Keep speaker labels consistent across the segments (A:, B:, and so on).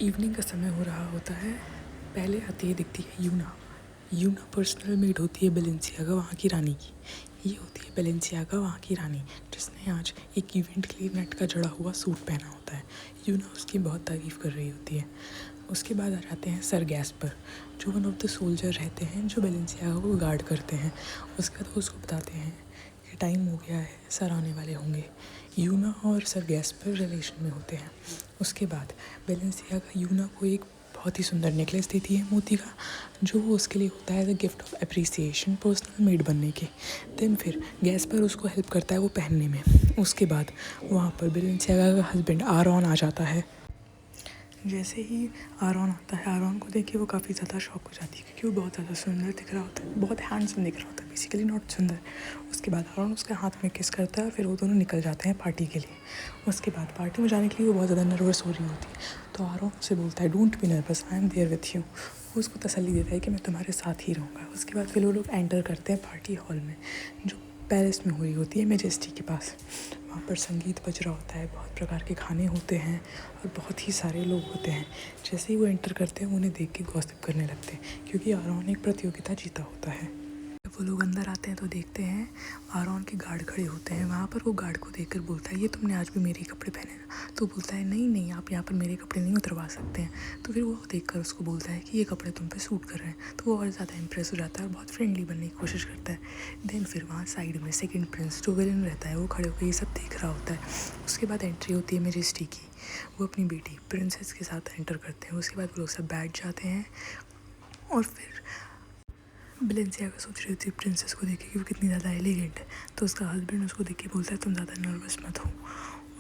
A: Evening का समय हो रहा होता है। पहले आती है दिखती है यूना। यूना पर्सनल मेड होती है बेलेंसियागा वहाँ की रानी की। ये होती है बेलेंसियागा वहाँ की रानी, जिसने आज एक इवेंट के लिए नेट का जड़ा हुआ सूट पहना होता है। यूना उसकी बहुत तारीफ़ कर रही होती है। उसके बाद आ जाते हैं सर गैस्पर, जो वन ऑफ द सोल्जर रहते हैं जो बेलेंसियागा को गार्ड करते हैं। उसके बाद वो उसको बताते हैं कि टाइम हो गया है, सर आने वाले होंगे। यूना और सर गैस्पर रिलेशन में होते हैं। उसके बाद बेलेंसियागा यूना को एक बहुत ही सुंदर नेकलेस देती है मोती का, जो वो उसके लिए होता है the gift of appreciation personal made बनने के। देन फिर गैस्पर उसको हेल्प करता है वो पहनने में। उसके बाद वहाँ पर बेलेंसियागा का हस्बैंड आरॉन आ जाता है। जैसे ही आरॉन आता है, आरॉन को देख के वो काफ़ी ज़्यादा शॉक हो जाती है, क्योंकि वो बहुत ज़्यादा सुंदर दिख रहा होता है, बहुत हैंडसम दिख रहा होता है, बेसिकली नॉट सुंदर। उसके बाद आरॉन उसके हाथ में किस करता है और फिर वो दोनों निकल जाते हैं पार्टी के लिए। उसके बाद पार्टी में जाने के लिए वो बहुत ज़्यादा नर्वस हो रही होती है, तो आरॉन उससे बोलता है don't be nervous, I am there with you. वो उसको तसल्ली देता है कि मैं तुम्हारे साथ ही रहूँगा। उसके बाद फिर वो लोग एंटर करते हैं पार्टी हॉल में, जो पेरिस में हो रही होती है, मेजेस्टी के पास। वहाँ पर संगीत बज रहा होता है, बहुत प्रकार के खाने होते हैं और बहुत ही सारे लोग होते हैं। जैसे ही वो एंटर करते हैं, उन्हें देख के गॉसिप करने लगते हैं, क्योंकि आरॉन एक प्रतियोगिता जीता होता है। जब वो लोग अंदर आते हैं तो देखते हैं आरॉन के गार्ड खड़े होते हैं वहाँ पर। वो गार्ड को देखकर बोलता है ये तुमने आज भी मेरे कपड़े पहने ना? तो बोलता है नहीं नहीं, आप यहाँ पर मेरे कपड़े नहीं उतरवा सकते हैं। तो फिर वो देखकर उसको बोलता है कि ये कपड़े तुम पे सूट कर रहे हैं। तो वो और ज़्यादा इंप्रेस हो जाता है और बहुत फ्रेंडली बनने की कोशिश करता है। देन फिर वहाँ साइड में सेकंड प्रिंस जो विलन रहता है, वो खड़े होकर ये सब देख रहा होता है। उसके बाद एंट्री होती है मेजेस्टी की। वो अपनी बेटी प्रिंसेस के साथ एंटर करते हैं। उसके बाद वो लोग सब बैठ जाते हैं और फिर बेलेंसियागा सोच रही होती है प्रिंसेस को देखे कि वो कितनी ज़्यादा एलिगेंट है। तो उसका हस्बैंड उसको देख के बोलता है तुम ज़्यादा नर्वस मत हो।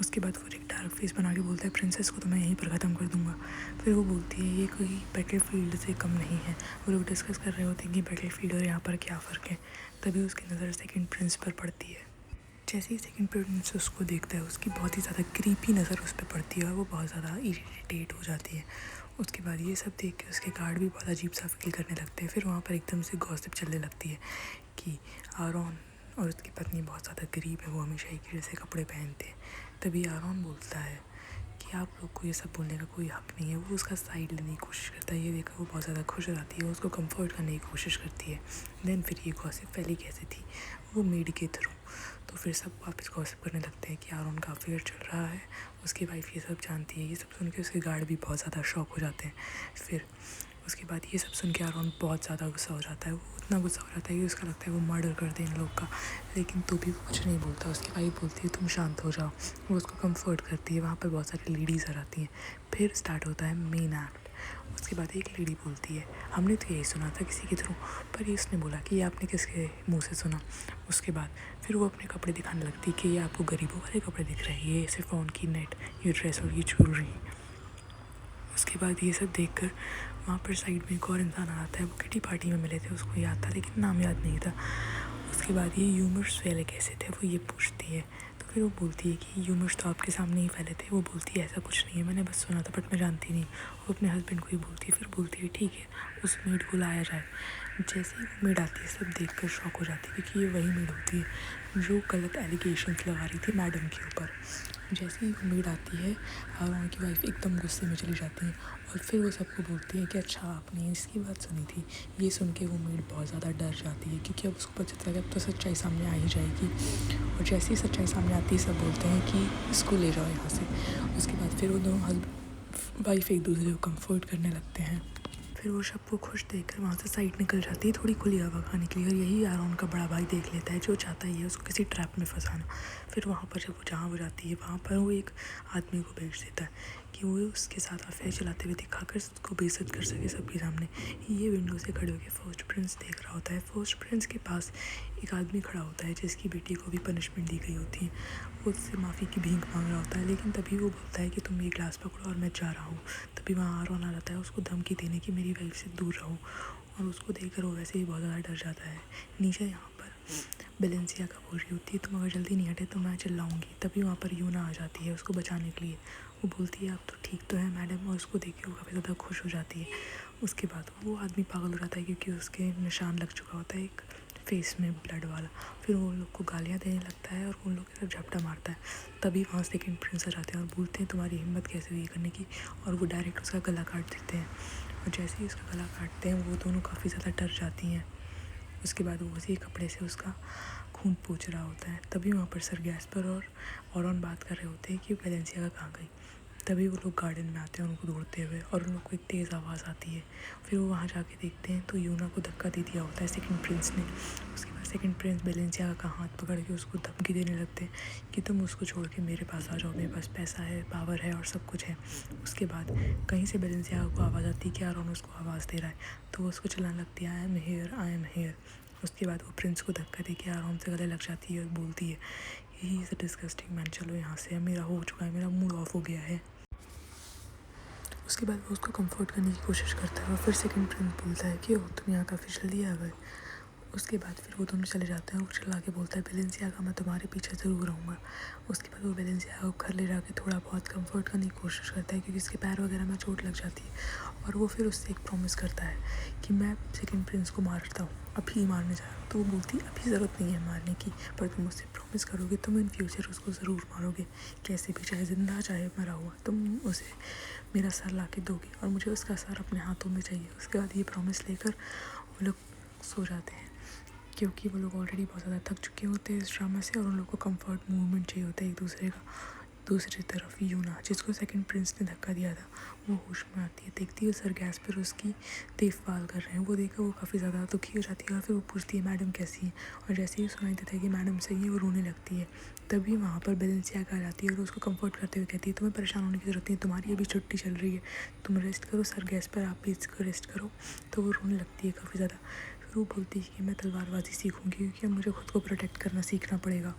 A: उसके बाद वो एक डार्क फेस बना के बोलता है प्रिंसेस को तो मैं यहीं पर ख़त्म कर दूंगा। फिर वो बोलती है ये कोई बैटल फील्ड से कम नहीं है। वो लोग डिस्कस कर रहे होते हैं कि बैटल फील्ड और यहाँ पर क्या फ़र्क है। तभी उसकी नज़र सेकंड प्रिंस पर पड़ती है। जैसे ही सेकंड प्रिंस उसको देखता है, उसकी बहुत ही ज़्यादा क्रीपी नज़र उस पर पड़ती है और वो बहुत ज़्यादा इरिटेट हो जाती है। उसके बाद ये सब देख के उसके गार्ड भी बहुत अजीब सा फील करने लगते हैं। फिर वहाँ पर एकदम से गॉसिप चलने लगती है कि आरॉन और उसकी पत्नी बहुत ज़्यादा गरीब है, वो हमेशा एक ही जैसे कपड़े पहनते हैं। तभी आरॉन बोलता है कि आप लोग को ये सब बोलने का कोई हक़ नहीं है। वो उसका साइड लेने की कोशिश करता है। ये देखकर वो बहुत ज़्यादा खुश हो जाती है, वो उसको कंफर्ट करने की कोशिश करती है। देन फिर ये गॉसिप फैली कैसे थी, वो मेड के थ्रू। तो फिर सब वापस गॉसिप करने लगते हैं कि आरॉन का अफेयर चल रहा है। उसकी वाइफ ये सब जानती है। ये सब सुन के उसके गार्ड भी बहुत ज़्यादा शॉक हो जाते हैं। फिर उसके बाद ये सब सुन के आरॉन बहुत ज़्यादा गुस्सा हो जाता है। वो इतना गुस्सा हो जाता है कि उसका लगता है वो मर्डर कर दे इन लोग का। लेकिन तो भी वो कुछ नहीं बोलता। उसकी वाइफ बोलती है तुम शांत हो जाओ। वो उसको कंफर्ट करती है। वहाँ पर बहुत सारी लेडीज़ आ जाती हैं। फिर स्टार्ट होता है मेन एक्ट। उसके बाद एक लेडी बोलती है हमने तो यही सुना था किसी के थ्रू, पर ये उसने बोला कि ये आपने किसके मुंह से सुना। उसके बाद फिर वो अपने कपड़े दिखाने लगती है कि ये आपको गरीबों वाले कपड़े दिख रहे हैं, ये सिफॉन की नेट, ये ड्रेस और ये ज्वेलरी। उसके बाद ये सब देखकर वहाँ पर साइड में एक और इंसान आ आता है। वो किटी पार्टी में मिले थे, उसको याद था लेकिन नाम याद नहीं था। उसके बाद ये ह्यूमर्स फैले कैसे थे, वो ये पूछती है। तो फिर वो बोलती है कि ह्यूमर्स तो आपके सामने ही फैले थे। वो बोलती है ऐसा कुछ नहीं है, मैंने बस सुना था बट मैं जानती नहीं। वो अपने हस्बैंड को ही बोलती है। फिर बोलती है ठीक है, उस मेड को लाया जाए। जैसे ही वो मेड आती है, सब देख कर शॉक हो जाती है, क्योंकि ये वही मेड होती है जो गलत एलिगेशंस लगा रही थी मैडम के ऊपर। जैसे ही वो मेड आती है, आरॉन की वाइफ एकदम गुस्से में चली जाती है और फिर वो सबको बोलती है कि अच्छा आपने इसकी बात सुनी थी। ये सुन के वो मेड बहुत ज़्यादा डर जाती है, क्योंकि अब उसको पता चलता है कि अब तो सच्चाई सामने आ ही जाएगी। और जैसे ही सच्चाई सामने आती है, सब बोलते हैं कि इसको ले जाओ यहाँ से। उसके बाद फिर वो दोनों हस्बैंड वाइफ एक दूसरे को कंफर्ट करने लगते हैं। फिर वो सबको खुश देखकर वहाँ से साइड निकल जाती है, थोड़ी खुली हवा खाने के लिए। और यही आरॉन का बड़ा भाई देख लेता है, जो चाहता ही है उसको किसी ट्रैप में फंसाना। फिर वहाँ पर जब वो जहाँ वो जाती है, वहाँ पर वो एक आदमी को भेज देता है कि वो उसके साथ अफेयर चलाते हुए दिखाकर उसको बेइज्जत कर सके सबके सामने। ये विंडो से खड़े होकर फर्स्ट प्रिंस देख रहा होता है। फर्स्ट प्रिंस के पास एक आदमी खड़ा होता है जिसकी बेटी को भी पनिशमेंट दी गई होती है। वो उससे माफ़ी की भीख मांग रहा होता है, लेकिन तभी वो बोलता है कि तुम ये ग्लास पकड़ो और मैं जा रहा हूँ। तभी वहाँ आरॉन आ जाता है उसको धमकी देने की मेरी वाइफ से दूर रहो। और उसको देखकर वो वैसे ही बहुत ज़्यादा डर जाता है। नीचे यहाँ पर बेलेंसियागा बोल रही होती है तुम अगर जल्दी नहीं हटे तो मैं चिल्लाऊंगी। तभी वहाँ पर यूना आ जाती है उसको बचाने के लिए। वो बोलती है आप तो ठीक तो है मैडम, और उसको देख के वो काफ़ी ज़्यादा खुश हो जाती है। उसके बाद वो आदमी पागल हो जाता है, क्योंकि उसके निशान लग चुका होता है एक फेस में ब्लड वाला। फिर वो लोग को गालियाँ देने लगता है और उन लोग की तरफ झपटा मारता है। तभी वहाँ सेकंड प्रिंस आ जाते हैं और बोलते हैं तुम्हारी हिम्मत कैसे हुई करने की, और वो डायरेक्ट उसका गला काट देते हैं। और जैसे ही उसका गला काटते हैं वो दोनों काफ़ी ज़्यादा डर जाती हैं। उसके बाद वो उसी कपड़े से उसका खून पोंछ रहा होता है। तभी वहाँ पर सर गैस्पर और ऑरॉन बात कर रहे होते हैं कि बैलेंसियागा कहाँ गई। तभी वो लोग गार्डन में आते हैं उनको दौड़ते हुए, और उन लोग को एक तेज़ आवाज़ आती है। फिर वो वहाँ जाके देखते हैं तो यूना को धक्का दे दिया होता है सेकंड प्रिंस ने। उसके बाद सेकंड प्रिंस बैलेंसियागा का हाथ पकड़ के उसको धमकी देने लगते हैं कि तुम उसको छोड़ के मेरे पास आ जाओ, मेरे पास पैसा है, पावर है और सब कुछ है। उसके बाद कहीं से बैलेंसियागा को आवाज़ आती है कि आरॉन उसको आवाज़ दे रहा है, तो वो उसको चिल्लाने लगती है I am here, I am here. उसके बाद वो प्रिंस को धक्का दे के आराम से गले लग जाती है और बोलती है he is a disgusting man, चलो यहाँ से, मेरा हो चुका है, मेरा मूड ऑफ हो गया है। उसके बाद वो उसको कंफर्ट करने की कोशिश करता है और फिर सेकंड प्रिंस बोलता है कि तुम यहाँ काफ़ी जल्दी आ गए। उसके बाद फिर वो दोनों चले जाते हैं और चिल्ला के बोलता है बैलेंसियागा मैं तुम्हारे पीछे ज़रूर रहूँगा। उसके बाद वो बैलेंसियागा को घर ले जाके थोड़ा बहुत कंफर्ट करने की कोशिश करता है क्योंकि उसके पैर वगैरह में चोट लग जाती है। और वो फिर उससे एक प्रॉमिस करता है कि मैं सेकंड प्रिंस को मारता हूँ, अभी मारने जा रहा हूँ। तो वो बोलती है अभी ज़रूरत नहीं है मारने की, पर तुम मुझसे प्रॉमिस करोगे तुम इन फ्यूचर उसको ज़रूर मारोगे, कैसे भी, चाहे ज़िंदा चाहे मरा हुआ, तुम उसे मेरा सर ला के दोगे और मुझे उसका सर अपने हाथों में चाहिए। उसके बाद ये प्रॉमिस लेकर वो लोग सो जाते हैं क्योंकि वो लोग ऑलरेडी बहुत ज़्यादा थक चुके होते हैं इस ड्रामा से और उन लोग को कंफर्ट मूवमेंट चाहिए होता है एक दूसरे का। दूसरी तरफ यूना, जिसको सेकंड प्रिंस ने धक्का दिया था, वो होश में आती है, देखती है सर गैस पर उसकी देखभाल कर रहे हैं। वो देखकर वो काफ़ी ज़्यादा दुखी हो जाती है और फिर वो पूछती है मैडम कैसी है, और जैसे ही सुनाई देता है कि मैडम सही है वो रोने लगती है। तभी वहाँ पर बैलेंसियागा आ जाती है और उसको कंफर्ट करते हुए कहती है तुम्हें परेशान होने की ज़रूरत नहीं है, तुम्हारी अभी छुट्टी चल रही है, तुम रेस्ट करो, सर गैस पर आप भी इसको रेस्ट करो। तो वो रोने लगती है काफ़ी ज़्यादा। फिर वो बोलती है कि मैं तलवारबाजी सीखूंगी क्योंकि अब मुझे खुद को प्रोटेक्ट करना सीखना पड़ेगा।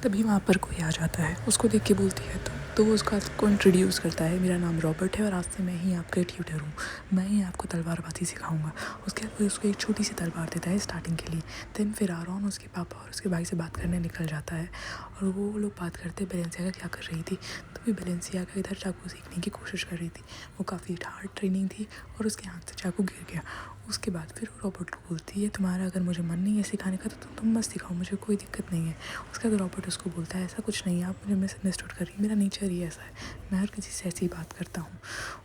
A: तभी वहाँ पर कोई आ जाता है, उसको देख के बोलती है तो वो उसका को इंट्रोड्यूस करता है, मेरा नाम रॉबर्ट है और आज से मैं ही आपका ट्यूटर हूँ, मैं ही आपको तलवारबाजी सिखाऊंगा। उसके बाद वो उसको एक छोटी सी तलवार देता है स्टार्टिंग के लिए। देन फिर आरॉन उसके पापा और उसके भाई से बात करने निकल जाता है और वो लोग बात करते हैं बैलेंसियागा क्या कर रही थी। तभी बैलेंसियागा इधर चाकू सीखने की कोशिश कर रही थी। वो काफ़ी हार्ड ट्रेनिंग थी और उसके हाथ से चाकू गिर गया। उसके बाद फिर वो रॉबर्ट को बोलती है तुम्हारा अगर मुझे मन नहीं है सिखाने का तो तुम मत सिखाओ, मुझे कोई दिक्कत नहीं है। उसके बाद रॉबर्ट उसको बोलता है ऐसा कुछ नहीं है, आप मुझे मिसअंडरस्टूड कर रही है, मेरा नेचर ही ऐसा है, मैं हर किसी से ऐसी बात करता हूँ।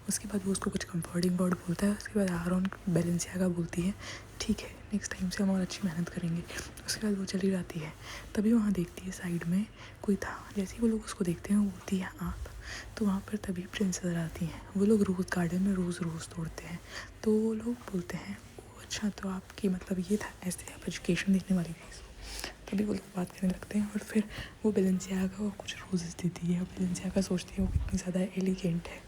A: उसके बाद वो उसको कुछ कंफर्टिंग वर्ड बोलता है। उसके बाद आरॉन बैलेंसियागा बोलती है ठीक है नेक्स्ट टाइम से हम और अच्छी मेहनत करेंगे। उसके बाद वो चली जाती है। तभी वहाँ देखती है साइड में कोई था। जैसे ही वो लोग उसको देखते हैं वो बोलती है आप, तो वहाँ पर तभी प्रिंस नजर आती हैं। वो लोग रोज़ गार्डन में रोज़ तोड़ते हैं। तो वो लोग बोलते हैं अच्छा तो आपकी मतलब ये था, ऐसे आप एजुकेशन देखने वाली थी। तभी वो लोग बात करने लगते हैं और फिर वो बैलेंसियागा को कुछ रोज़ेस देती है। बैलेंसियागा सोचती है वो कितनी ज़्यादा एलिगेंट है,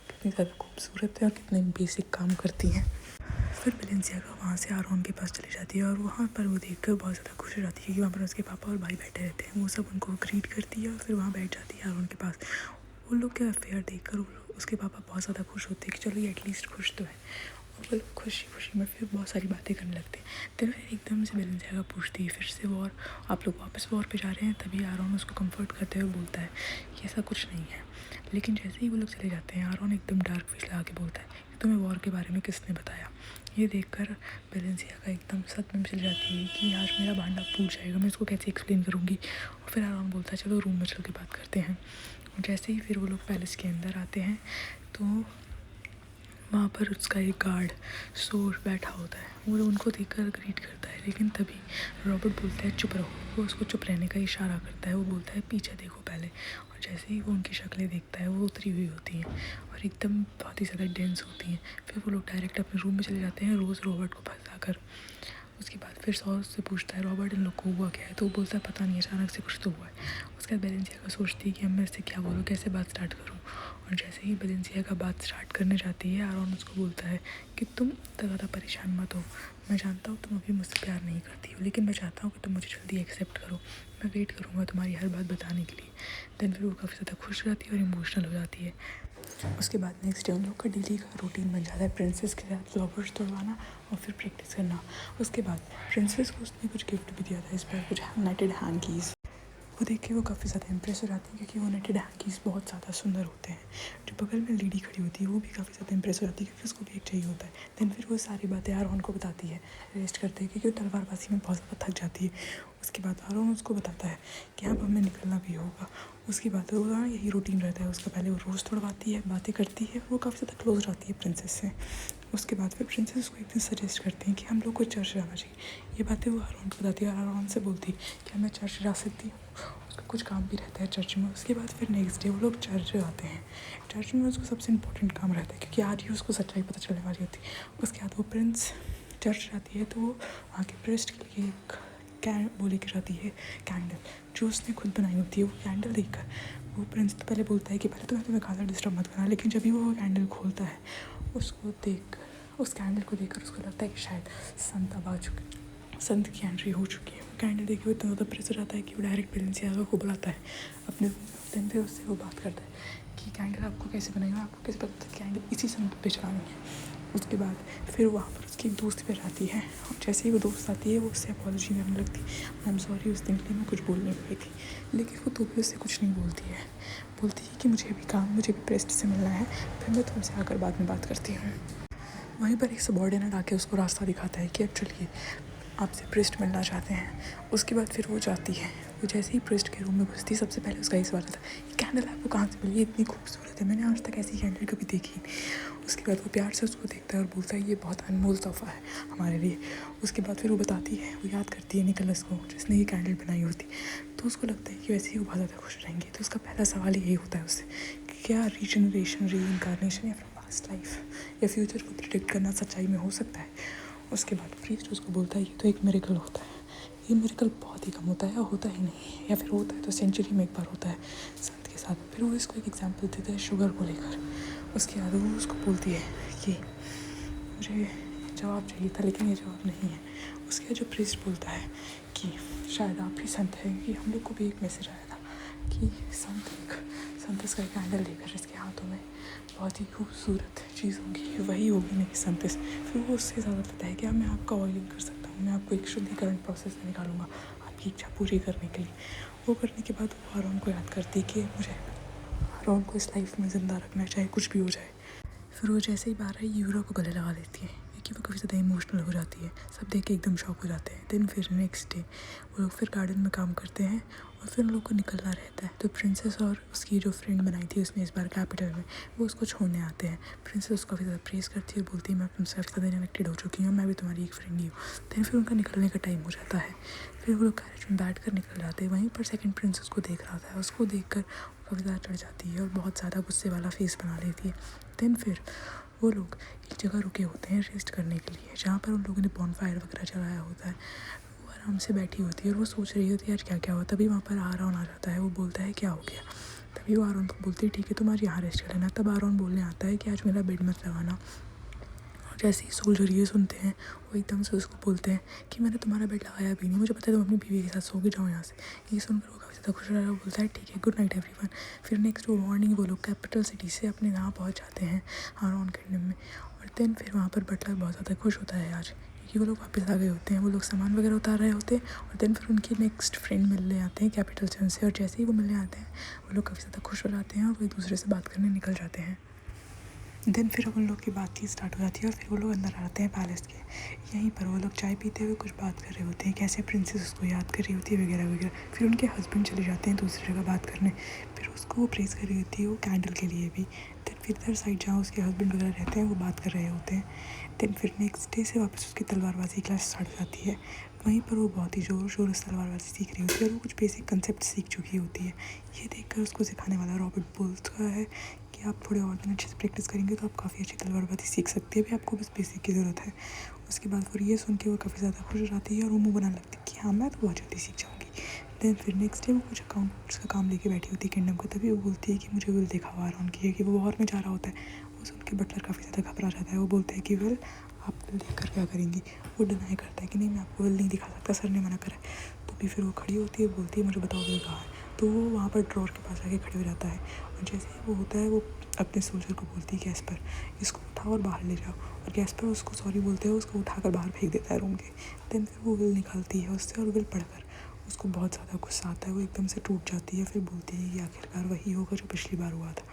A: कितनी ज़्यादा खूबसूरत है और कितने बेसिक काम करती हैं। फिर बैलेंसियागा वहाँ से आरॉन के पास चली जाती है और वहाँ पर वो देखकर बहुत ज़्यादा खुश हो जाती है कि वहाँ पर उसके पापा और भाई बैठे रहते हैं। वो सब उनको ग्रीट करती है और फिर वहाँ बैठ जाती है आरॉन के पास। वो लोग के अफेयर देखकर उसके पापा बहुत ज़्यादा खुश होते हैं कि चलो ये एटलीस्ट खुश तो है। और वो लोग खुशी खुशी में फिर बहुत सारी बातें करने लगते हैं। तो फिर एकदम से बैलेंसियागा पूछती है फिर से वॉर, आप लोग वापस वॉर पे जा रहे हैं। तभी आरॉन उसको कंफर्ट करते हुए बोलता है कि ऐसा कुछ नहीं है। लेकिन जैसे ही वो लोग चले जाते हैं आरॉन एकदम डार्क फेस लगा के बोलता है कि तुम्हें वॉर के बारे में किसने बताया। ये देखकर बैलेंसियागा एकदम सदमे में चली जाती है कि यार मेरा भांडा फूट जाएगा, मैं इसको कैसे एक्सप्लेन करूँगी। और फिर आरॉन बोलता है चलो रूम में चल के बात करते हैं। और जैसे ही फिर वो लोग पैलेस के अंदर आते हैं तो वहाँ पर उसका एक गार्ड सोर बैठा होता है। वो उनको देखकर ग्रीट करता है, लेकिन तभी रॉबर्ट बोलता है चुप रहो। वो उसको चुप रहने का इशारा करता है। वो बोलता है पीछे देखो पहले। और जैसे ही वो उनकी शक्लें देखता है वो उतरी हुई होती हैं और एकदम बहुत ही ज़्यादा डेंस होती हैं। फिर वो लोग डायरेक्ट अपने रूम में चले जाते हैं रोज़ रॉबर्ट को फंसा कर। उसके बाद फिर सॉस से पूछता है रॉबर्ट इन लोग को हुआ क्या है। तो वो बोलता है पता नहीं, अचानक से कुछ तो हुआ है। उसके बाद बैलेंसियागा सोचती है कि अब मैं इससे क्या बोलूँ, कैसे बात स्टार्ट करूँ। और जैसे ही बैलेंसियागा बात स्टार्ट करने जाती है आरॉन उसको बोलता है कि तुम इतना ज़्यादा परेशान मत हो, मैं जानता हूँ तुम अभी मुझसे प्यार नहीं करती हो, लेकिन मैं चाहता हूँ कि तुम मुझे जल्दी एक्सेप्ट करो, मैं वेट करूँगा तुम्हारी हर बात बताने के लिए। देन फिर वो काफ़ी ज़्यादा खुश हो जाती है और इमोशनल हो जाती है। उसके बाद नेक्स्ट डे उन लोग का डेली का रूटीन बन जाता है प्रिंसेस के साथ फ्लावर्स तोड़वाना और फिर प्रैक्टिस करना। उसके बाद प्रिंसेस को उसने कुछ गिफ्ट भी दिया था, इस बार कुछ नेटेड हैंकीज़। वो देख के वो काफ़ी ज़्यादा इम्प्रेस हो जाती है क्योंकि वो नेटेड हैंकीज़ बहुत ज़्यादा सुंदर होते हैं। जो बगल में लेडी खड़ी होती है वो भी काफ़ी ज़्यादा इम्प्रेस हो जाती है क्योंकि उसको भी एक चाहिए होता है। देन फिर वो सारी बातें आरोन को बताती है, रेस्ट करते हैं क्योंकि वो तलवारबाजी में बहुत ज़्यादा थक जाती है। उसके बाद आरोन उसको बताता है कि अब हमें निकलना भी होगा। उसकी बात वो यही रूटीन रहता है उसका। पहले वो रोज़ तोड़वाती है, बातें करती है, वो काफ़ी ज़्यादा क्लोज रहती है प्रिंसेस से। उसके बाद फिर प्रिंसेस उसको एक दिन सजेस्ट करती हैं कि हम लोग को चर्च जाना चाहिए। ये बातें वो आरोन को बताती है और आरोन से बोलती है कि मैं चर्च जा सकती हूँ, उसका कुछ काम भी रहता है चर्च में। उसके बाद फिर नेक्स्ट डे वो लोग चर्च आते हैं। चर्च में उसको सबसे इम्पोर्टेंट काम रहता है क्योंकि आज ही उसको सच्चाई पता चलने वाली होती है। उसके बाद वो प्रिंस चर्च जाती है तो वो वहाँ के प्रेस्ट के लिए एक वो लेकर जाती है कैंडल जो उसने खुद बनाई होती है। वो कैंडल देखकर वो प्रिंस तो पहले बोलता है कि पहले तो मैं तुम्हें खासा डिस्टर्ब मत करना, लेकिन जब भी वो कैंडल खोलता है उसको देखकर, उस कैंडल को देखकर उसको लगता है कि शायद संत अब आ चुके, संत की एंट्री हो चुकी है। वो कैंडल देखे हुए इतना ज़्यादा प्रेस हो जाता है कि वो डायरेक्ट बेलेंसियागा को बुलाता है अपने दिन पे। उससे वो बात करता है कि कैंडल आपको कैसे बनाई, आपको कैसे पता था कैंडल इसी संत पे चलानी है। उसके बाद फिर वहाँ पर उसकी एक दोस्त पे आती है और जैसे ही वो दोस्त आती है वो उससे अपॉलॉजी करने लगती है। आई एम सॉरी, उस दिन के लिए मैं कुछ बोल नहीं पाई थी। लेकिन वो तो भी उससे कुछ नहीं बोलती है। बोलती है कि मुझे भी प्रेस्ट से मिलना है, फिर मैं तुमसे आकर बाद में बात करती हूँ। वहीं पर एक सबॉर्डिनेट आके उसको रास्ता दिखाता है कि एक्चुअली आपसे प्रेस्ट मिलना चाहते हैं। उसके बाद फिर वो जाती है। वो जैसे ही प्रेस्ट के रूम में घुसती सबसे पहले उसका ये सवाल था, ये कैंडल आपको कहाँ से मिली, इतनी खूबसूरत है, मैंने आज तक ऐसी कैंडल कभी देखी नहीं। उसके बाद वो प्यार से उसको देखता है और बोलता है ये बहुत अनमोल तोहफा है हमारे लिए। उसके बाद फिर वो बताती है, वो याद करती है निकोलस को जिसने ये कैंडल बनाई होती। तो उसको लगता है कि वैसे ही वो बहुत ज़्यादा खुश रहेंगे। तो उसका पहला सवाल यही होता है उससे कि क्या रीजनरेशन, रीइंकारनेशन या फिर पास्ट लाइफ या फ्यूचर को प्रिडिक्ट करना सच्चाई में हो सकता है। उसके बाद प्रीस्ट उसको बोलता है ये तो एक मिरेकल होता है, ये मिरेकल बहुत ही कम होता है या होता ही नहीं, या फिर होता है तो सेंचुरी में एक बार होता है संत के साथ। फिर वो इसको एक एग्जांपल देता है शुगर को लेकर। उसके बाद वो उसको बोलती है कि मुझे जवाब चाहिए था लेकिन ये जवाब नहीं है। उसके बाद जो प्रीस्ट बोलता है कि शायद आप ही संत हैं, कि हम लोग को भी एक मैसेज आया था कि संत इसका कैंडल लेकर इसके हाथों में बहुत ही खूबसूरत चीज़ होगी, वही होगी नहीं संतस। फिर वो उससे ज़्यादा कहता है कि मैं आपका ऑयलिंग कर सकता हूँ, मैं आपको एक शुद्धिकरण प्रोसेस में निकालूंगा आपकी इच्छा पूरी करने के लिए। वो करने के बाद वो आरोन को याद करती है कि मुझे आरोन को इस लाइफ में ज़िंदा रखना है चाहे कुछ भी हो जाए। फिर वो जैसे ही बाहर आई यूरा को गले लगा लेती है क्योंकि वो काफ़ी ज़्यादा इमोशनल हो जाती है। सब देख के एकदम शॉक हो जाते हैं। देन फिर नेक्स्ट डे वो लोग फिर गार्डन में काम करते हैं और फिर उन लोग को निकलना रहता है। तो प्रिंसेस और उसकी जो फ्रेंड बनाई थी उसने इस बार कैपिटल में, वो उसको छोड़ने आते हैं। प्रिंसेस उसको काफ़ी ज़्यादा प्रेस करती है, बोलती है मैं तुमसे काफ़ी ज़्यादा कनेक्टेड हो चुकी हूँ, मैं भी तुम्हारी एक फ्रेंड ही हूँ। देन फिर उनका निकलने का टाइम हो जाता है। फिर वो लोग कैरेज में बैठ कर निकल जाते हैं। वहीं पर सेकंड प्रिंसेस को देख रहा था, उसको देख कर काफ़ी ज़्यादा चढ़ जाती है और बहुत ज़्यादा गुस्से वाला फेस बना लेती है। देन फिर वो लोग एक जगह रुके होते हैं रेस्ट करने के लिए जहाँ पर उन लोगों ने बॉनफायर वगैरह चलाया होता है। वो आराम से बैठी होती है और वो सोच रही होती है आज क्या क्या हुआ। तभी वहाँ पर आरोन आ जाता है। वो बोलता है क्या हो गया। तभी वो आरोन को बोलती है ठीक है तुम आज यहाँ रेस्ट कर लेना। तब आरोन बोलने आता है कि आज मेरा बेड मत लगाना। और जैसे ही सोल्जर ये सुनते हैं वो एकदम से उसको बोलते हैं कि मैंने तुम्हारा बेड लगाया भी नहीं, मुझे पता है तुम अपनी बीवी के साथ सो के जाओ यहाँ से। ये सुनकर वो काफ़ी ज़्यादा खुश रहा है। वो बोलता है ठीक है गुड नाइट एवरीवन। फिर नेक्स्ट वो मॉर्निंग वो लोग कैपिटल सिटी से अपने यहाँ पहुँच जाते हैं आरोन किंगडम में। और देन फिर वहाँ पर बटलर बहुत ज़्यादा खुश होता है आज क्योंकि वो लोग वापस आ गए होते हैं। वो लोग सामान वगैरह उतार रहे होते हैं और देन फिर उनकी नेक्स्ट फ्रेंड मिलने आते हैं कैपिटल सन से। और जैसे ही वो मिलने आते हैं वो लोग काफ़ी ज़्यादा खुश हो जाते हैं और वो एक दूसरे से बात करने निकल जाते हैं। देन फिर उन लोग की बातचीत स्टार्ट हो जाती है और फिर वो लोग अंदर आते हैं पैलेस के। यहीं पर वो लोग चाय पीते हुए कुछ बात कर रहे होते हैं, कैसे प्रिंसेस उसको याद कर रही होती है वगैरह वगैरह। फिर उनके हस्बैंड चले जाते हैं दूसरी जगह बात करने। फिर उसको वो प्रेस कर रही होती है वो कैंडल के लिए भी। देन फिर इधर साइड जहाँ उसके हस्बैंड वगैरह रहते हैं वो बात कर रहे होते हैं। देन फिर नेक्स्ट डे से वापस उसकी तलवारबाजी क्लास स्टार्ट हो जाती है। वहीं पर वो बहुत ही ज़ोर शोर से तलवारबाजी सीख रही होती है और वो कुछ बेसिक कंसेप्ट सीख चुकी होती है। ये देखकर उसको सिखाने वाला रॉबर्ट बोलता है कि आप थोड़े और दिन अच्छे से प्रैक्टिस करेंगे तो आप काफ़ी अच्छी तलवारबाजी सीख सकती है, अभी आपको बस बेसिक की ज़रूरत है। उसके बाद फिर ये सुन के वो काफ़ी ज़्यादा खुश हो जाती है और वो मुँह बनाने लगती है कि हाँ मैं तो बहुत जल्दी सीख जाऊँगी। देन फिर नेक्स्ट डे वो कुछ अकाउंट्स का काम लेके बैठी होती है किंगडम का। तभी वो बोलती है कि मुझे विल देखा हुआ है उनकी है कि वो वॉर में जा रहा होता है। वो सुन के बटलर काफ़ी ज़्यादा घबरा जाता है। वो बोलते हैं कि विल आप विल देख कर क्या करेंगी। वो डिनाई करता है कि नहीं मैं आपको विल नहीं दिखा सकता, सर ने मना करा है। तो भी फिर वो खड़ी होती है, बोलती है मुझे बताओ विल कहाँ है। तो वो वहाँ पर ड्रॉर के पास आके खड़े हो जाता है और जैसे ही वो होता है वो अपने सोल्जर को बोलती है गैस्पर इसको उठाओ और बाहर ले जाओ। और गैस्पर उसको सॉरी बोलते हैं, उसको उठाकर बाहर फेंक देता है रूम के। देन फिर वो विल निकालती है उससे और विल पढ़कर उसको बहुत ज़्यादा गुस्सा आता है, वो एकदम से टूट जाती है। फिर बोलती है कि आखिरकार वही होगा जो पिछली बार हुआ था।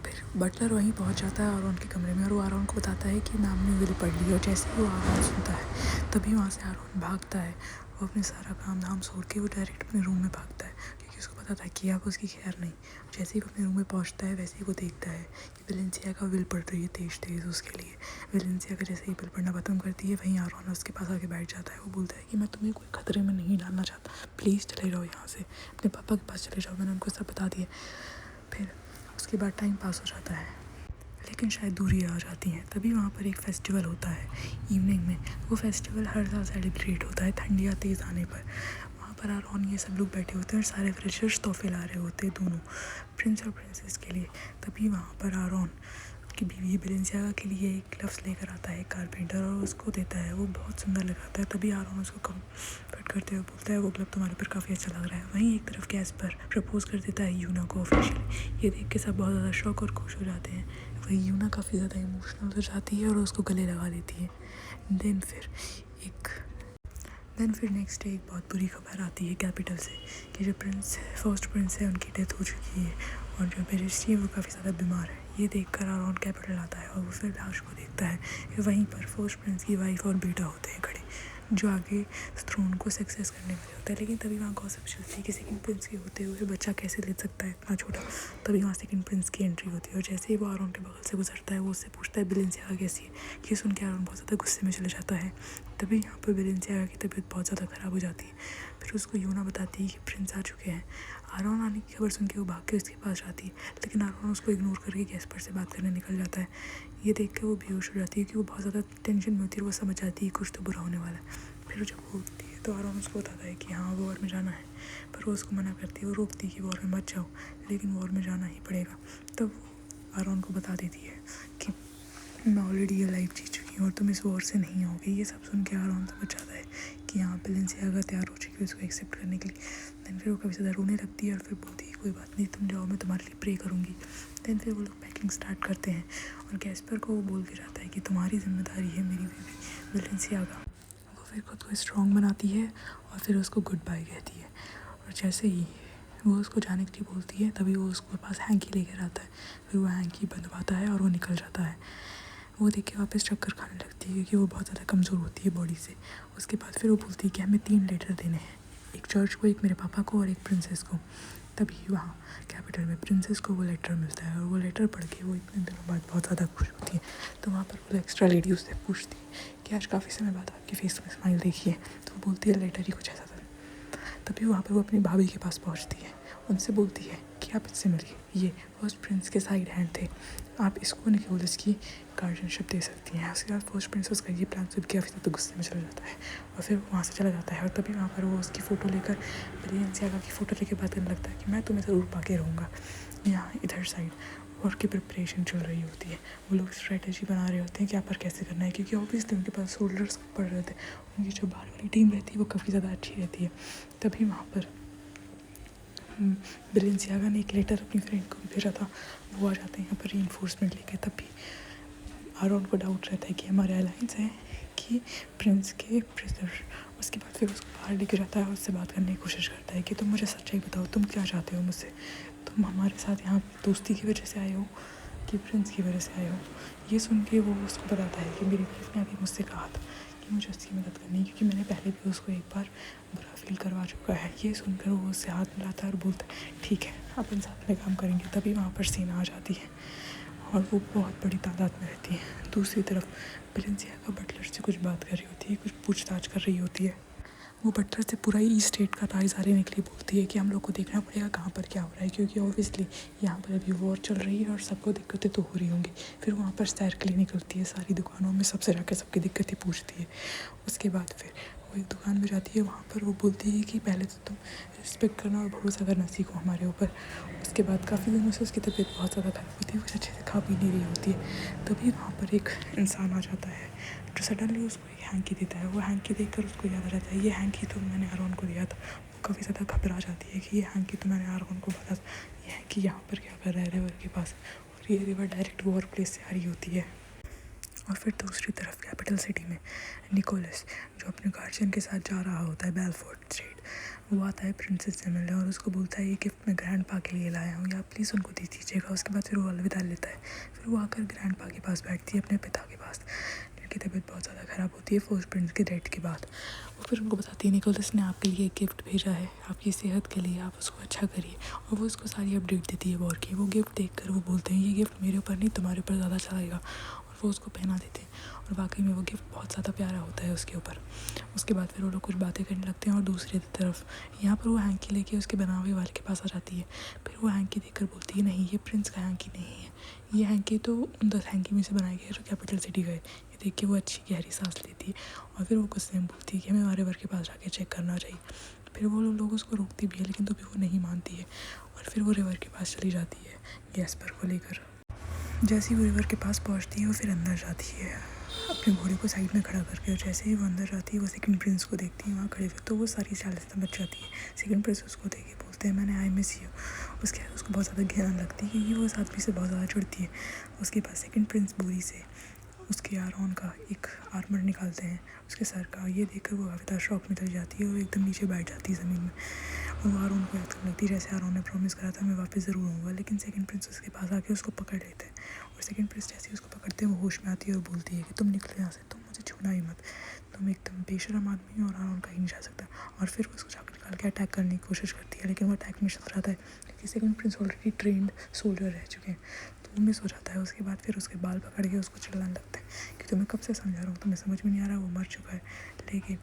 A: फिर बटलर वहीं पहुंच जाता है आरोन के कमरे में और वो आरोन को बताता है कि मैम ने विल पढ़ ली। और जैसे ही वो आरोन सुनता है तभी वहाँ से आरोन भागता है। वो अपने सारा काम धाम छोड़ के वो डायरेक्ट अपने रूम में भागता है, क्योंकि उसको पता था कि अब उसकी खैर नहीं। जैसे ही वो अपने रूम में पहुँचता है वैसे ही वो देखता है कि वेलेंसिया का विल पढ़ रही है तेज़ उसके लिए। वेलेंसिया का जैसे ही विल पढ़ना ख़त्म करती है वहीं आरोन उसके पास आके बैठ जाता है। वो बोलता है कि मैं तुम्हें कोई खतरे में नहीं डालना चाहता, प्लीज़ चले जाओ यहाँ से, अपने पापा के पास चले जाओ, मैंने उनको सब बता दिया। फिर उसके बाद टाइम पास हो जाता है, लेकिन शायद दूरियाँ आ जाती हैं। तभी वहाँ पर एक फेस्टिवल होता है इवनिंग में। वो फेस्टिवल हर साल सेलिब्रेट होता है ठंडियाँ तेज़ आने पर। वहाँ पर आरोन ये सब लोग बैठे होते हैं और सारे फ्रेशर्स तोहफे ला रहे होते हैं दोनों प्रिंस और प्रिंसेस के लिए। तभी वहाँ पर आरोन की बीवी वेलेंसिया के लिए एक ग्लव्स लेकर आता है कारपेंटर और उसको देता है। वो बहुत सुंदर लगाता है। तभी आरोन उसको कम्फर्ट करते हुए बोलता है वो ग्लव तुम्हारे पर काफ़ी अच्छा लग रहा है। वहीं एक तरफ कैस्पर प्रपोज कर देता है यूना को ऑफिशियली। ये देख के सब बहुत ज़्यादा शॉक और खुश हो जाते हैं। वही यूना काफ़ी ज़्यादा इमोशनल हो जाती है और उसको गले लगा लेती है। देन फिर नेक्स्ट डे एक बहुत बुरी खबर आती है कैपिटल से कि जो फर्स्ट प्रिंस है उनकी डेथ हो चुकी है और जो मेजेस्टी है वो काफ़ी ज़्यादा बीमार है। ये देखकर आरोन कैपिटल आता है और वो फिर लाश को देखता है। वहीं पर फर्स्ट प्रिंस की वाइफ और बेटा होते हैं खड़े, जो आगे थ्रोन को सक्सेस करने वाले होता है। लेकिन तभी वहाँ गॉसिप चलती है कि सेकंड प्रिंस के होते हुए बच्चा कैसे ले सकता है इतना छोटा। तभी वहाँ सेकंड प्रिंस की एंट्री होती है और जैसे ही वो आरोन के बगल से गुजरता है वो उससे पूछता है वेलेंसिया कैसी है। ये सुन के आरोन बहुत ज़्यादा गुस्से में चले जाता है। तभी यहाँ पर वेलेंसिया की तबीयत बहुत ज़्यादा ख़राब हो जाती है। फिर उसको यूना बताती है कि प्रिंस आ चुके हैं। आरोन आने की खबर सुन के वो भाग के उसके पास जाती है, लेकिन आरोन उसको इग्नोर करके कैस्पर से बात करने निकल जाता है। ये देख के वो बेहोश हो जाती है कि वो बहुत ज़्यादा टेंशन में होती है और वो समझ जाती है कुछ तो बुरा होने वाला है। फिर जब वो उठती है तो आरोन उसको बताता है कि हाँ वॉर में जाना है, पर वो उसको मना करती है। वो रोकती है कि वॉर में मत जाओ, लेकिन वॉर में जाना ही पड़ेगा। तब वो आरोन को बता देती है कि मैं ऑलरेडी ये लाइफ जी चुकी हूँ और तुम इस वॉर से नहीं होगी। ये सब सुन के आरोन समझ जाता है कि यहाँ वेलेंसिया तैयार हो चुकी है उसको एक्सेप्ट करने के लिए। देन फिर वो काफ़ी ज़्यादा रोने लगती है और फिर बोलती है कोई बात नहीं, तुम जाओ, मैं तुम्हारे लिए प्रे करूँगी। देन फिर वो लोग पैकिंग स्टार्ट करते हैं और कैस्पर को वो बोल के जाता है कि तुम्हारी जिम्मेदारी है मेरी बीवी वेलेंसिया। वो फिर खुद को स्ट्रॉन्ग बनाती है और फिर उसको गुड बाय कहती है। और जैसे ही वो उसको जाने के लिए बोलती है तभी वो उसके पास हैंकी लेकर आता है। फिर वो हैंकी बंधवाता है और वो निकल जाता है। वो देख के वापस चक्कर खाने लगती है क्योंकि वो बहुत ज़्यादा कमज़ोर होती है बॉडी से। उसके बाद फिर वो बोलती है कि हमें 3 लेटर देने हैं, एक चर्च को, एक मेरे पापा को और एक प्रिंसेस को। तभी वहाँ कैपिटल में प्रिंसेस को वो लेटर मिलता है और वो लेटर पढ़ के वो इतने दिनों बाद बहुत ज़्यादा खुश होती है। तो वहाँ पर वो एक्स्ट्रा लेडी उससे पूछती है कि आज काफ़ी समय बाद आपकी फेस में स्माइल देखी है। तो वो बोलती है लेटर ही कुछ ऐसा था। तभी वहाँ पर वो अपनी भाभी के पास पहुँचती है, उनसे बोलती है कि आप इससे मिलिए, ये फर्स्ट प्रिंस के साइड हैंड थे, आप इसको निकोलस की गार्जियनशिप दे सकती हैं। उसके बाद फर्स्ट प्रिंस उसका ये प्लान सुन के काफ़ी ज़्यादा गुस्से में चला जाता है और फिर वहाँ से चला जाता है। और तभी वहाँ पर वो उसकी फ़ोटो लेकर वेलेंसिया की फ़ोटो लेकर बात करने लगता है कि मैं तुम्हें ज़रूर पाके रहूँगा। यहाँ इधर साइड वॉर की प्रिपरेशन चल रही होती है। वो लोग स्ट्रेटजी बना रहे होते हैं कि यहाँ पर कैसे करना है, क्योंकि ऑब्वियसली उनके पास सोल्जर्स पड़ रहे थे। उनकी जो बाहर वाली टीम रहती है वो काफ़ी ज़्यादा अच्छी रहती है। तभी वहाँ पर वेलेंसिया ने एक लेटर अपनी फ्रेंड को भी भेजा था। वो आ जाते हैं यहाँ पर रीइंफोर्समेंट लेके। तब भी आरोन को डाउट रहता है कि हमारे अलायंस है कि प्रिंस के प्रिजनर। उसके बाद फिर उसको बाहर लेके जाता है और उससे बात करने की कोशिश करता है कि तुम मुझे सच्चाई बताओ, तुम क्या चाहते हो मुझसे, तुम हमारे साथ यहाँ दोस्ती की वजह से आए हो कि प्रिंस की वजह से आए हो। ये सुन के वो उसको बताता है कि मेरी वाइफ ने अभी मुझसे कहा था कि मुझे उसकी मदद करनी है, क्योंकि मैंने पहले भी उसको एक बार बुरा फील करवा चुका है। ये सुनकर वो उससे हाथ मिलाता है और बोलता है ठीक है अपन साथ में काम करेंगे। तभी वहाँ पर सीना आ जाती है और वो बहुत बड़ी तादाद में रहती है। दूसरी तरफ वेलेंसिया का बटलर से कुछ बात कर रही होती है, कुछ पूछताछ कर रही होती है। वो बटलर से पूरा ही स्टेट का राज आने के लिए बोलती है कि हम लोग को देखना पड़ेगा कहाँ पर क्या हो रहा है, क्योंकि ऑब्वियसली यहाँ पर अभी वॉर चल रही है और सबको दिक्कतें तो हो रही होंगी। फिर वहाँ पर सैर के लिए निकलती है, सारी दुकानों में सबसे जाकर सबकी दिक्कतें पूछती है। उसके बाद फिर वो एक दुकान में जाती है, वहाँ पर वो बोलती है कि पहले तो तुम रिस्पेक्ट करना और भरोसा करना सीखो हमारे ऊपर। उसके बाद काफ़ी दिनों से उसकी तबीयत बहुत ज़्यादा ख़राब होती है, वो अच्छे से खा पी नहीं रही होती है। तभी वहाँ पर एक इंसान आ जाता है जो सडनली उसको एक हैंकी देता है। वो हैंकी देखकर उसको याद आ जाता है ये हैंकी तो मैंने आरोन को दिया था। वो काफ़ी ज़्यादा घबरा जाती है कि ये हैंकी तो मैंने आरोन को बोला था, ये हैंकी यहाँ पर क्या कर रहा है रिवर के पास। और ये रिवर डायरेक्ट वॉर प्लेस से आ रही होती है और फिर दूसरी तरफ कैपिटल सिटी में निकोलस, जो अपने गार्जियन के साथ जा रहा होता है बेलफोर्ड स्ट्रीट, वो आता है प्रिंसेस से मिलने और उसको बोलता है ये गिफ्ट मैं ग्रैंड पा के लिए लाया हूँ, या प्लीज़ उनको दे दीजिएगा। उसके बाद फिर वो अलविदा लेता है। फिर वो आकर ग्रैंड पा के पास बैठती है, अपने पिता के पास, जिनकी तबीयत बहुत ज़्यादा ख़राब होती है फर्स्ट प्रिंस के डेथ के बाद। वो फिर उनको बताती है निकोलस ने आपके लिए एक गिफ्ट भेजा है, आपकी सेहत के लिए, आप उसको अच्छा करिए। और वो उसको सारी अपडेट देती है वॉर की। वो गिफ्ट देखकर वो बोलते हैं ये गिफ्ट मेरे ऊपर नहीं तुम्हारे ऊपर ज़्यादा चलाएगा, और वो उसको पहना देते हैं। और वाकई में वो गिफ्ट बहुत ज़्यादा प्यारा होता है उसके ऊपर। उसके बाद फिर वो लोग कुछ बातें करने लगते हैं और दूसरी तरफ यहाँ पर वो हैंकी लेके उसके बनावे वाले के पास आ जाती है। फिर वो हैंकी देखकर बोलती है नहीं, ये प्रिंस का हैंकी नहीं है, ये हैंकी तो उन 10 हैंकी में से बनाया गया है जो कैपिटल सिटी गए। ये देख के वो अच्छी गहरी सांस लेती है और फिर वो गुस्से में बोलती है कि हमें वारेवर के पास जाके चेक करना चाहिए। फिर वो लोग उसको रोकती भी है, लेकिन तो भी वो नहीं मानती है और फिर वो रिवर के पास चली जाती है गैस्पर को लेकर। जैसे ही वो रिवर के पास पहुंचती है वो फिर अंदर जाती है अपने घोड़े को साइड में खड़ा करके, और जैसे ही वो अंदर जाती है वो सेकंड प्रिंस को देखती है वहाँ खड़े हुए, तो वो सारी चालीस बच जाती है। सेकंड प्रिंस उसको देख के बोलते हैं मैंने आई मिस यू। उसके बाद उसको बहुत ज़्यादा घिन लगती है क्योंकि वो उस आदमी से बहुत ज़्यादा चिढ़ती है। उसके बाद सेकंड प्रिंस बोरी से उसके आरोन का एक आर्मर निकालते हैं उसके सर का। ये देखकर वो काफ़ी ज़्यादा शॉक में चली जाती है और एकदम नीचे बैठ जाती है ज़मीन में। और वो आरोन को याद करने लगती है जैसे आरोन ने प्रॉमिस करा था मैं वापस ज़रूर आऊँगा। लेकिन सेकंड प्रिंस उसके पास आके उसको पकड़ लेते हैं और सेकंड प्रिंस जैसे ही उसको पकड़ते हैं वो होश में आती है और बोलती है कि तुम निकलो यहाँ से, तुम मुझे छूना ही मत, तुम एकदम बेशरम आदमी हो और आरोन कहीं नहीं जा सकता। और फिर वो उसको चाकू निकाल के अटैक करने की कोशिश करती है, लेकिन वो अटैक मिस हो जाता है क्योंकि second Prince already trend soldier रह चुके हैं, तो वो मिस हो जाता है। उसके बाद फिर उसके बाल पकड़ के उसको चिल्लाने लगता है कि तुम्हें कब से समझा रहा हूँ, तुम्हें समझ में नहीं आ रहा, वो मर चुका है। लेकिन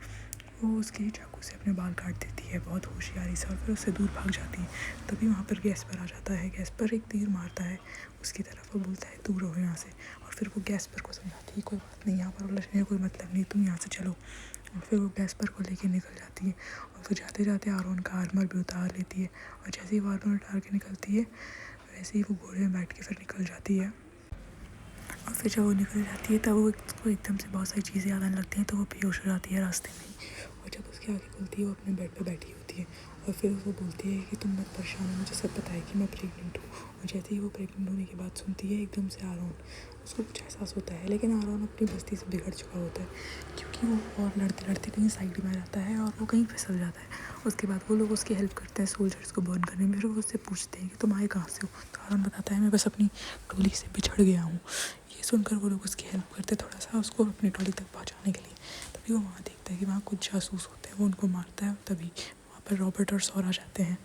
A: वो उसके चाकू से अपने बाल काट देती है बहुत होशियारी से और फिर उससे दूर भाग जाती है। तभी वहाँ पर गैस्पर आ जाता है। गैस्पर एक तीर मारता है उसकी तरफ और बोलता है दूर रहो यहाँ से। और फिर वो गैस्पर को समझाती है कोई बात नहीं, यहाँ पर उलझने का कोई मतलब नहीं, तुम यहाँ से चलो। और फिर वो गैस्पर को लेके निकल जाती है और फिर जाते जाते आरोन का आर्मर भी उतार लेती है। और जैसे ही वो आर्मर उतार के निकलती है वैसे ही वो घोड़े में बैठ के फिर निकल जाती है। और फिर जब वो निकल जाती है तब वो उसको एकदम से बहुत सारी चीज़ें याद आने लगती हैं, तो वो बेहोश हो जाती है रास्ते में। और जब उसकी आँखें खुलती है वो अपने बेड पे बैठी होती है और फिर वो बोलती है कि तुम मत परेशान हो, मुझे सब पता है कि मैं प्रेग्नेंट हूँ। और जैसे ही वो प्रेग्नेंट होने की बात सुनती है एकदम से आरोन उसको कुछ एहसास होता है, लेकिन आरोन अपनी बस्ती से बिगड़ चुका होता है क्योंकि वो और लड़ते लड़ते कहीं साइड में आ जाता है और वो कहीं फिसल जाता है। उसके बाद वो लोग उसकी हेल्प करते हैं सोल्जर्स को बर्न करने में। फिर वो उससे पूछते हैं कि तुम आए कहाँ से हो, तो आरोन बताता है मैं बस अपनी टोली से बिछड़ गया हूँ। ये सुनकर वो लोग उसकी हेल्प करते थोड़ा सा उसको अपनी टोली तक पहुँचाने के लिए। तभी वो वहाँ देखता है कि वहाँ कुछ जासूस होते हैं, वो उनको मारता है। तभी वहाँ पर रॉबर्ट और सौरा जाते हैं,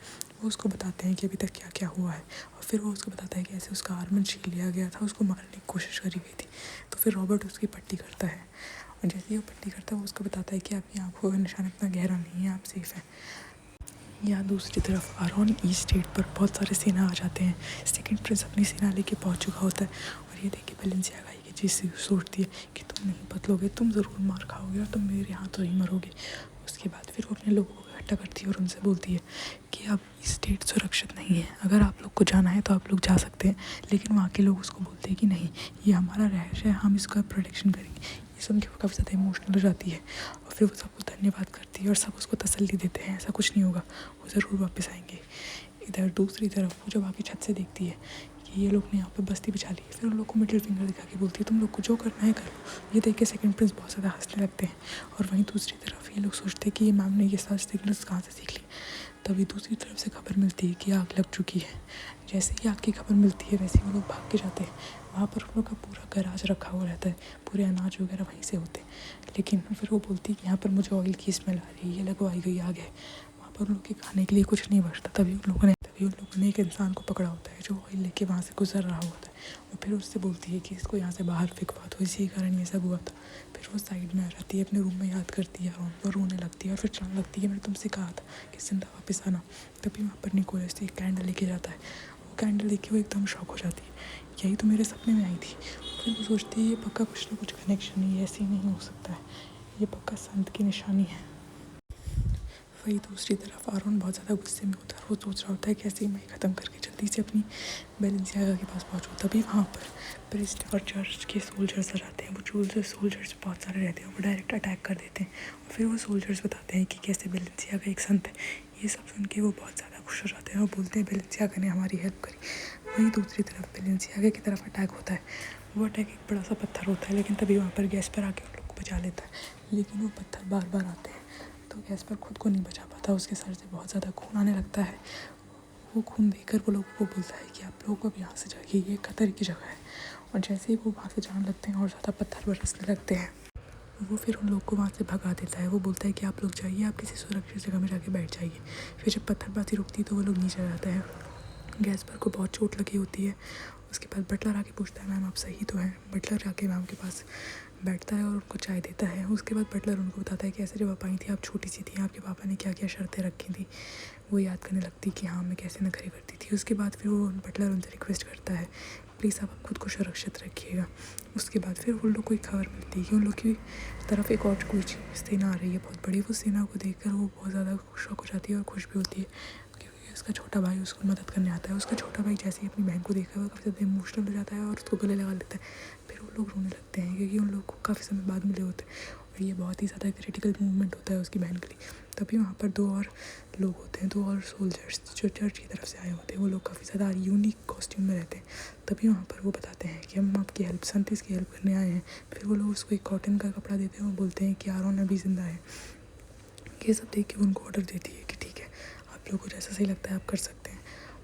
A: वो उसको बताते हैं कि अभी तक क्या क्या हुआ है। और फिर वो उसको बताता है कि ऐसे उसका आर्मर छीन लिया गया था, उसको मारने की कोशिश करी गई थी। तो फिर रॉबर्ट उसकी पट्टी करता है और जैसे ही वो पट्टी करता है वो उसको बताता है कि आपकी आँखों का निशान इतना गहरा नहीं है, आप सेफ़ हैं। या दूसरी तरफ आरोन ईस्ट स्टेट पर बहुत सारे सेना आ जाते हैं। सेकंड प्रिंस अपनी सेना लेके पहुंच चुका होता है और ये देख के बेलेंसियागा ये चीज़ सोचती है कि तुम नहीं बदलोगे, तुम ज़रूर मार खाओगे और तुम मेरे हाथों ही मरोगे। उसके बाद फिर वो अपने लोगों को इकट्ठा करती है और उनसे बोलती है कि अब स्टेट सुरक्षित नहीं है, अगर आप लोग को जाना है तो आप लोग जा सकते हैं। लेकिन वहाँ के लोग उसको बोलते हैं कि नहीं, ये हमारा रहस्य है, हम इसका प्रोटेक्शन करेंगे। ये सुन के वो काफ़ी ज़्यादा इमोशनल हो जाती है और फिर वो सबको धन्यवाद करती है और सब उसको तसल्ली देते हैं ऐसा कुछ नहीं होगा, वो ज़रूर वापस आएंगे। इधर दूसरी तरफ वो जब आके छत से देखती है कि ये लोग ने यहाँ पे बस्ती बिछा ली है, फिर उन लोग को मिडिल फिंगर दिखा के बोलती है तुम लोग को जो करना है करो। ये देख के सेकंड प्रिंस बहुत ज़्यादा हंसने लगते हैं और वहीं दूसरी तरफ ये लोग सोचते हैं कि ये मैम ने ये सारे सिग्नल्स कहाँ से सीख ली। तभी दूसरी तरफ से खबर मिलती है कि आग लग चुकी है। जैसे ही आग की खबर मिलती है वैसे ही वो लोग भाग के जाते हैं। वहाँ पर उन लोग का पूरा गराज रखा हुआ रहता है, पूरे अनाज वगैरह वहीं से होते हैं। लेकिन फिर वो बोलती है कि यहाँ पर मुझे ऑयल की स्मेल आ रही है, ये लगवाई गई आग है। वहाँ पर उन लोग के खाने के लिए कुछ नहीं बचता। तभी उन लोगों ने एक इंसान को पकड़ा होता है जो ऑयल लेके वहाँ से गुजर रहा होता है। और फिर उससे बोलती है कि इसको यहाँ से बाहर फेंकवा दो, इसी कारण ये सब हुआ था। फिर वो साइड में आ जाती है, अपने रूम में याद करती है और वो रोने लगती है और फिर चलने लगती है मैंने तुमसे कहा था कि जिंदा वापस आना। तभी वहाँ पर निकोलस एक कैंडल लेके जाता है। वो कैंडल देख के वो एकदम शॉक हो जाती है, यही तो मेरे सपने में आई थी। फिर वो सोचती है ये पक्का कुछ ना कुछ कनेक्शन है, ऐसे ही नहीं हो सकता है, ये पक्का संत की निशानी है। वही दूसरी तरफ आरोन बहुत ज़्यादा गुस्से में होता है, वो सोच रहा होता है कैसे मैं ख़त्म करके जल्दी से अपनी बेलेंसियागा के पास पहुँचूँ। तभी वहाँ पर प्रिस्ट और चर्च के सोल्जर्स आ जाते हैं। वो सोल्जर्स बहुत सारे रहते हैं, वो डायरेक्ट अटैक कर देते हैं। और फिर वो सोल्जर्स बताते हैं कि कैसे बेलेंसियागा एक संत है। ये सब सुन के वो बहुत ज़्यादा खुश हो जाते हैं और बोलते हैं बेलेंसियागा ने हमारी हेल्प करी। वहीं दूसरी तरफ बेलेंसियागा की तरफ अटैक होता है। वो अटैक एक बड़ा सा पत्थर होता है, लेकिन तभी वहाँ पर गैस्पर आके उन लोग को बचा लेता है। लेकिन वो पत्थर बार बार आते हैं, तो गैस्पर खुद को नहीं बचा पाता, उसके सर से बहुत ज़्यादा खून आने लगता है। वो खून देखकर वो लोगों को बोलता है कि आप लोग अब यहाँ से जाइए, ये खतरे की जगह है। और जैसे ही वो वहाँ से जाने लगते हैं और ज़्यादा पत्थर बरसने लगते हैं, वो फिर उन लोग को वहाँ से भगा देता है। वो बोलता है कि आप लोग जाइए, आप किसी सुरक्षित जगह में जाके बैठ जाइए। फिर जब पत्थरबाजी रुकती है तो वो लोग नीचे जाते हैं। गैस्पर को बहुत चोट लगी होती है। उसके बाद बटलर आके पूछता है, मैम आप सही तो हैं? बटलर जाके मैम के पास बैठता है और उनको चाय देता है। उसके बाद बटलर उनको बताता है कि ऐसे जब आप आई थी आप छोटी सी थी, आपके पापा ने क्या क्या शर्तें रखी थी। वो याद करने लगती कि हाँ मैं कैसे नखरे करती थी। उसके बाद फिर वो बटलर उनसे रिक्वेस्ट करता है, प्लीज़ आप खुद को सुरक्षित रखिएगा। उसके बाद फिर उन लोग को एक खबर मिलती है कि उन लोग की तरफ एक और कोई सेना आ रही है बहुत बड़ी। वो सेना को देखकर वो बहुत ज़्यादा शौक हो जाती है और खुश भी होती है, क्योंकि उसका छोटा भाई उसको मदद करने आता है। उसका छोटा भाई जैसे ही अपनी बहन को देखा है वो काफ़ी ज़्यादा इमोशनल हो जाता है और उसको गले लगा लेता है। फिर वो लोग रोने लगते हैं, क्योंकि उन लोग को काफ़ी समय बाद मिले होते हैं और ये बहुत ही ज़्यादा क्रिटिकल मूवमेंट होता है उसकी बहन के लिए। तभी वहाँ पर 2 और लोग होते हैं, 2 और सोल्जर्स जो चर्च की तरफ से आए होते हैं। वो लोग काफ़ी ज़्यादा यूनिक कॉस्ट्यूम में रहते हैं। तभी वहाँ पर वो बताते हैं कि हम आपकी हेल्प, संतिस की हेल्प करने आए हैं। फिर वो लोग उसको एक कॉटन का कपड़ा देते हैं और बोलते हैं कि आरोन अभी ज़िंदा है। ये सब देख के उनको ऑर्डर देती है कि ठीक है, आप लोगों को जैसा सही लगता है आप कर सकते हैं।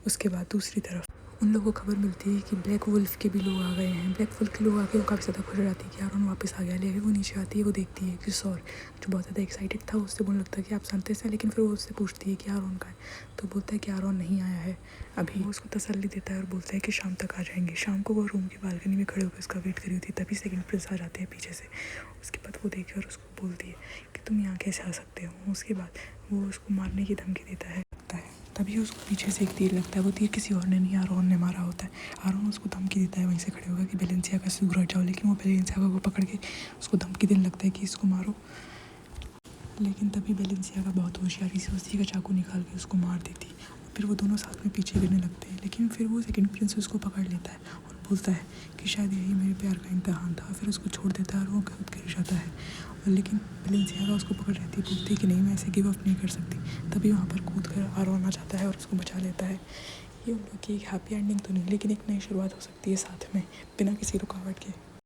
A: उसके बाद दूसरी तरफ उन लोगों को खबर मिलती है कि ब्लैक वुल्फ के भी लोग आ गए हैं। ब्लैक वुल्फ के लोग आके वो काफ़ी ज़्यादा खुश हो जाती है कि आरोन वापस आ गया। लेकिन वो नीचे आती है, वो देखती है कि सॉर जो बहुत ज़्यादा एक्साइटेड था उससे बोलने लगता है कि आप संतिस हैं। लेकिन फिर वो उससे पूछती है कि आरोन का है, तो बोलता है कि आरोन नहीं आया है अभी। वो उसको तसल्ली देता है और बोलता है कि शाम तक आ जाएंगे। शाम को वो रूम की बालकनी में खड़े होकर उसका वेट करी होती है, तभी सेकंड प्रिंस आ जाते हैं पीछे से। उसके बाद वो देखकर उसको बोलती है कि तुम यहाँ कैसे आ सकते हो। उसके बाद वो उसको मारने की धमकी देता है। तभी उसको पीछे से एक तीर लगता है। वो तीर किसी और ने नहीं, आरोन ने मारा होता है। आरोन उसको धमकी देता है वहीं से खड़े होकर कि बेलेंसियागा से दूर हट जाओ, लेकिन वो बेलेंसियागा को पकड़ के उसको धमकी देने लगता है कि इसको मारो। लेकिन तभी बेलेंसियागा बहुत होशियारी से उसी का चाकू निकाल के उसको मार देती है। फिर वो दोनों साथ में पीछे गिरने लगते हैं, लेकिन फिर वो सेकंड प्रिंस उसको पकड़ लेता है और बोलता है कि शायद यही मेरे प्यार का इम्तहान था। फिर उसको छोड़ देता है और वो खुद गिर जाता है। और लेकिन बेलेंसियागा उसको पकड़ रहती है, बोलती है कि नहीं मैं ऐसे गिव अप नहीं कर सकती। तभी वहाँ पर कूद कर आरोन आ जाता है और उसको बचा लेता है। ये उन लोग की एक हैप्पी एंडिंग तो नहीं, लेकिन एक नई शुरुआत हो सकती है साथ में बिना किसी रुकावट के।